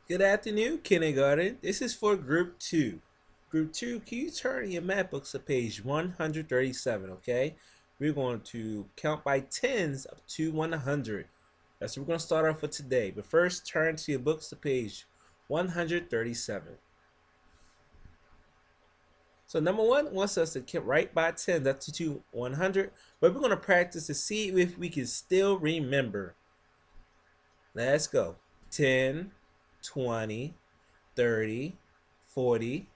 Good afternoon, kindergarten. This is for group 2. Group 2, can you turn your math books to page 137, okay? We're going to count by tens up to 100. That's what we're going to start off with today. But first, turn to your books to page 137. So number one wants us to count right by tens up to 100, but we're going to practice to see if we can still remember. Let's go. 10, 20, 30, 40,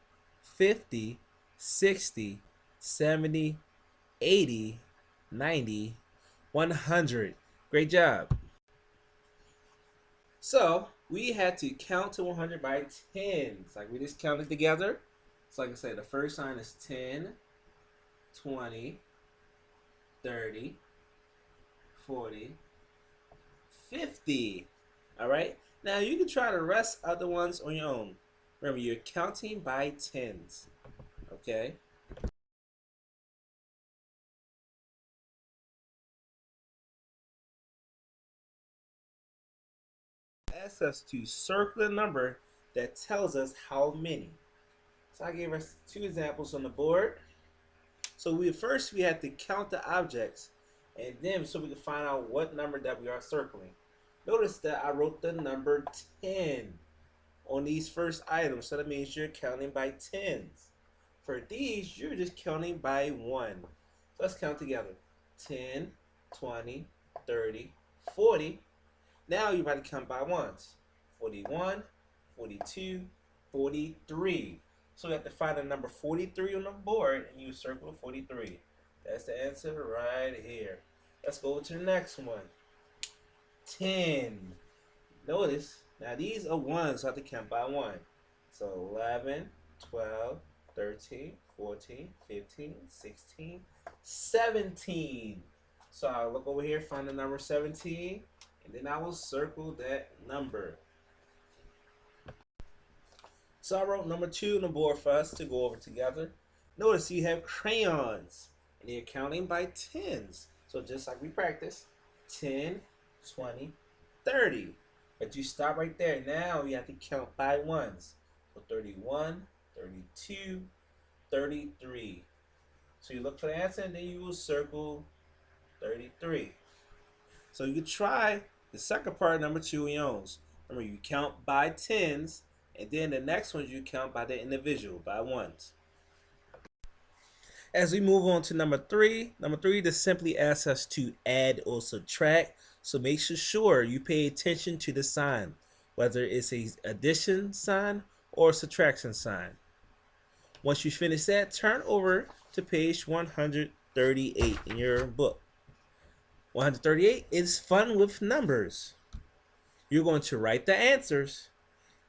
50, 60, 70, 80, 90, 100. Great job. So we had to count to 100 by tens. Like we just counted together. So like I said, the first sign is 10, 20, 30, 40, 50. All right. Now you can try the rest of the ones on your own. Remember, you're counting by tens. Okay. Asks us to circle a number that tells us how many. So I gave us two examples on the board. So we had to count the objects, and then so we can find out what number that we are circling. Notice that I wrote the number 10 on these first items, so that means you're counting by tens. For these, you're just counting by one. So let's count together. 10, 20, 30, 40. Now you're about to count by ones. 41, 42, 43. So we have to find the number 43 on the board and you circle 43. That's the answer right here. Let's go to the next one. 10. Notice, now these are ones, so I have to count by one. So 11, 12, 13, 14, 15, 16, 17. So I'll look over here, find the number 17, and then I will circle that number. So I wrote number 2 on the board for us to go over together. Notice you have crayons, and you're counting by tens. So just like we practiced, 10, 20, 30. But you stop right there. Now you have to count by ones. So 31, 32, 33. So you look for the answer, and then you will circle 33. So you can try the second part, number 2 in your own. Remember, you count by tens, and then the next ones you count by the individual, by ones. As we move on to number three just simply asks us to add or subtract. So make sure you pay attention to the sign, whether it's a addition sign or subtraction sign. Once you finish that, turn over to page 138 in your book. 138 is fun with numbers. You're going to write the answers,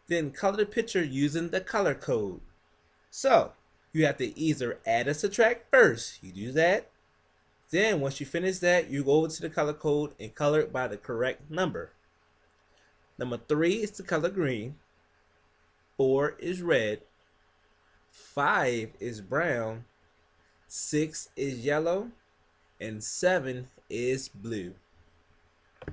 then color the picture using the color code. So you have to either add or subtract first. You do that. Then once you finish that, you go over to the color code and color it by the correct number. Number 3 is the color green. 4 is red. 5 is brown. 6 is yellow. And 7 is blue.